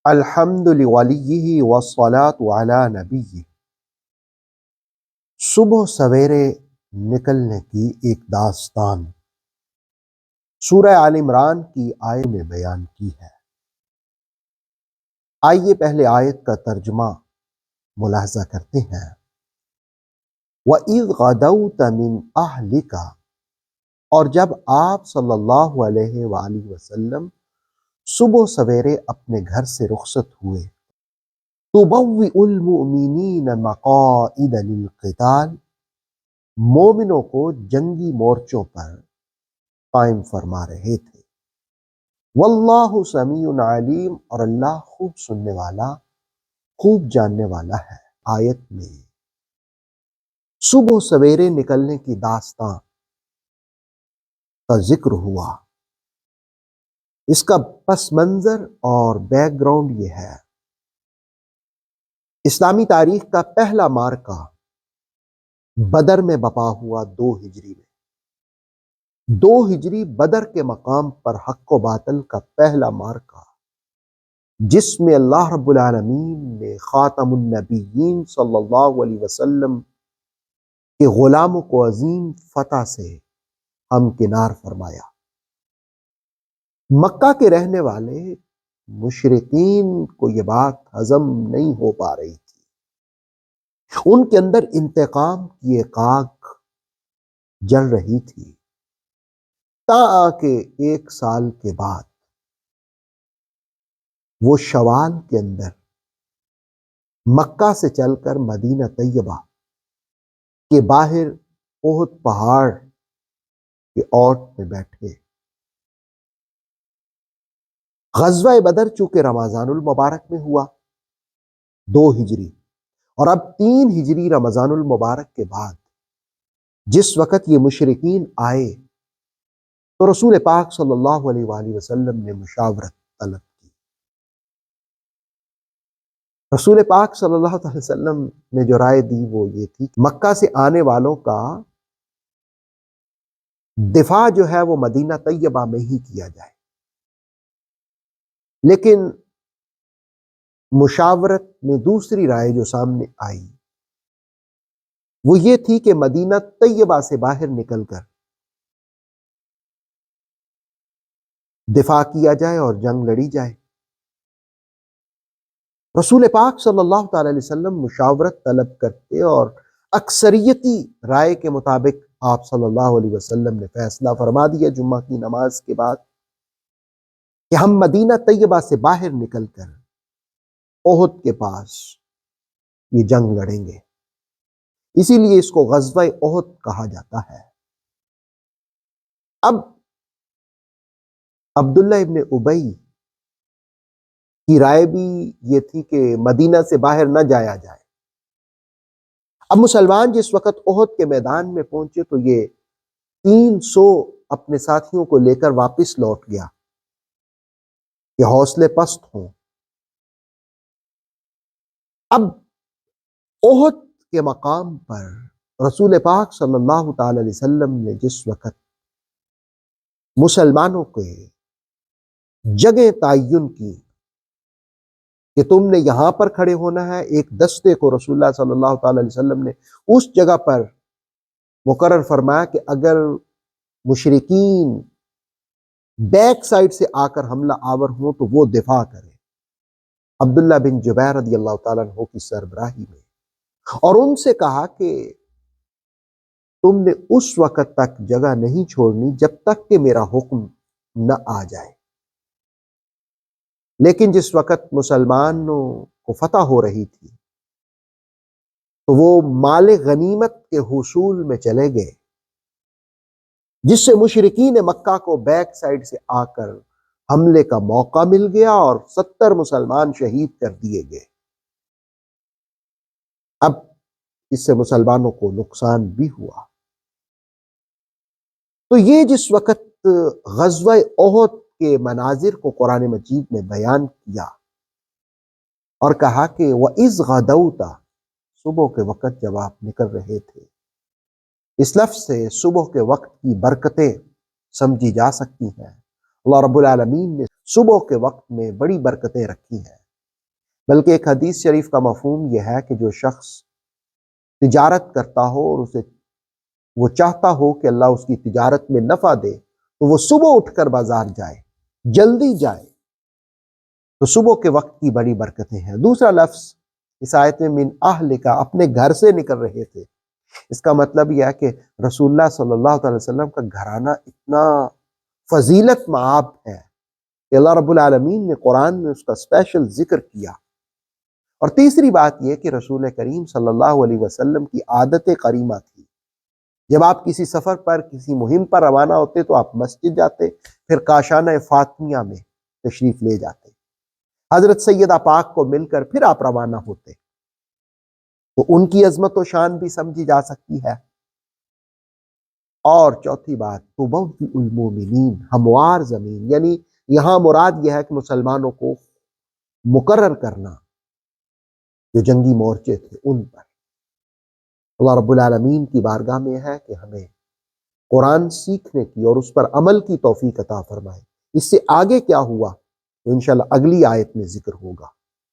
الحمد لولیہ والصلاة علی نبیہ۔ صبح سویرے نکلنے کی ایک داستان سورہ آل عمران کی آیت میں بیان کی ہے۔ آئیے پہلے آیت کا ترجمہ ملاحظہ کرتے ہیں۔ وَإِذْ غَدَوْتَ مِنْ أَهْلِكَ، اور جب آپ صلی اللہ علیہ وآلہ وسلم صبح سویرے اپنے گھر سے رخصت ہوئے، تُبَوِّئُ الْمُؤْمِنِينَ مَقَاعِدَ لِلْقِتَالِ، مومنوں کو جنگی مورچوں پر قائم فرما رہے تھے۔ واللہ سمیع علیم، اور اللہ خوب سننے والا خوب جاننے والا ہے۔ آیت میں صبح سویرے نکلنے کی داستان کا ذکر ہوا۔ اس کا پس منظر اور بیک گراؤنڈ یہ ہے، اسلامی تاریخ کا پہلا معرکہ بدر میں بپا ہوا 2 ہجری میں۔ 2 ہجری بدر کے مقام پر حق و باطل کا پہلا معرکہ، جس میں اللہ رب العالمین نے خاتم النبیین صلی اللہ علیہ وسلم کے غلاموں کو عظیم فتح سے ہمکنار فرمایا۔ مکہ کے رہنے والے مشرکین کو یہ بات ہضم نہیں ہو پا رہی تھی، ان کے اندر انتقام کی ایک آگ جل رہی تھی، تا کہ 1 سال کے بعد وہ شوال کے اندر مکہ سے چل کر مدینہ طیبہ کے باہر احد پہاڑ کے اوٹ میں بیٹھے۔ غزوہ بدر چونکہ رمضان المبارک میں ہوا 2 ہجری، اور اب 3 ہجری رمضان المبارک کے بعد جس وقت یہ مشرکین آئے تو رسول پاک صلی اللہ علیہ وآلہ وسلم نے مشاورت طلب کی۔ رسول پاک صلی اللہ علیہ وسلم نے جو رائے دی وہ یہ تھی کہ مکہ سے آنے والوں کا دفاع جو ہے وہ مدینہ طیبہ میں ہی کیا جائے، لیکن مشاورت میں دوسری رائے جو سامنے آئی وہ یہ تھی کہ مدینہ طیبہ سے باہر نکل کر دفاع کیا جائے اور جنگ لڑی جائے۔ رسول پاک صلی اللہ تعالی علیہ وسلم مشاورت طلب کرتے اور اکثریتی رائے کے مطابق آپ صلی اللہ علیہ وسلم نے فیصلہ فرما دیا جمعہ کی نماز کے بعد کہ ہم مدینہ طیبہ سے باہر نکل کر احد کے پاس یہ جنگ لڑیں گے۔ اسی لیے اس کو غزوہ احد کہا جاتا ہے۔ اب عبداللہ ابن ابی کی رائے بھی یہ تھی کہ مدینہ سے باہر نہ جایا جائے۔ اب مسلمان جس وقت احد کے میدان میں پہنچے تو یہ 300 اپنے ساتھیوں کو لے کر واپس لوٹ گیا کہ حوصلے پست ہوں۔ اب احد کے مقام پر رسول پاک صلی اللہ تعالی علیہ وسلم نے جس وقت مسلمانوں کے جگہ تعین کی کہ تم نے یہاں پر کھڑے ہونا ہے، ایک دستے کو رسول اللہ صلی اللہ تعالی علیہ وسلم نے اس جگہ پر مقرر فرمایا کہ اگر مشرکین بیک سائڈ سے آ کر حملہ آور ہوں تو وہ دفاع کرے۔ عبداللہ بن جبیر رضی اللہ تعالیٰ عنہ کی سربراہی میں، اور ان سے کہا کہ تم نے اس وقت تک جگہ نہیں چھوڑنی جب تک کہ میرا حکم نہ آ جائے۔ لیکن جس وقت مسلمانوں کو فتح ہو رہی تھی تو وہ مال غنیمت کے حصول میں چلے گئے، جس سے مشرکین مکہ کو بیک سائڈ سے آ کر حملے کا موقع مل گیا اور 70 مسلمان شہید کر دیے گئے۔ اب اس سے مسلمانوں کو نقصان بھی ہوا۔ تو یہ جس وقت غزوہ احد کے مناظر کو قرآن مجید نے بیان کیا اور کہا کہ وَإِذْ غَدَوْتَ، صبح کے وقت جب آپ نکل رہے تھے، اس لفظ سے صبح کے وقت کی برکتیں سمجھی جا سکتی ہیں۔ اللہ رب العالمین نے صبح کے وقت میں بڑی برکتیں رکھی ہیں۔ بلکہ ایک حدیث شریف کا مفہوم یہ ہے کہ جو شخص تجارت کرتا ہو اور اسے وہ چاہتا ہو کہ اللہ اس کی تجارت میں نفع دے تو وہ صبح اٹھ کر بازار جائے، جلدی جائے، تو صبح کے وقت کی بڑی برکتیں ہیں۔ دوسرا لفظ اس آیت میں من اہل کا، اپنے گھر سے نکل رہے تھے، اس کا مطلب یہ ہے کہ رسول اللہ صلی اللہ علیہ وسلم کا گھرانہ اتنا فضیلت مآب ہے کہ اللہ رب العالمین نے قرآن میں اس کا اسپیشل ذکر کیا۔ اور تیسری بات یہ کہ رسول کریم صلی اللہ علیہ وسلم کی عادت کریمہ تھی، جب آپ کسی سفر پر کسی مہم پر روانہ ہوتے تو آپ مسجد جاتے، پھر کاشانہ فاطمیہ میں تشریف لے جاتے، حضرت سیدہ پاک کو مل کر پھر آپ روانہ ہوتے، تو ان کی عظمت و شان بھی سمجھی جا سکتی ہے۔ اور چوتھی بات تبوئ المؤمنین، ہموار زمین، یعنی یہاں مراد یہ ہے کہ مسلمانوں کو مقرر کرنا جو جنگی مورچے تھے ان پر۔ اللہ رب العالمین کی بارگاہ میں ہے کہ ہمیں قرآن سیکھنے کی اور اس پر عمل کی توفیق عطا فرمائے۔ اس سے آگے کیا ہوا تو انشاءاللہ اگلی آیت میں ذکر ہوگا۔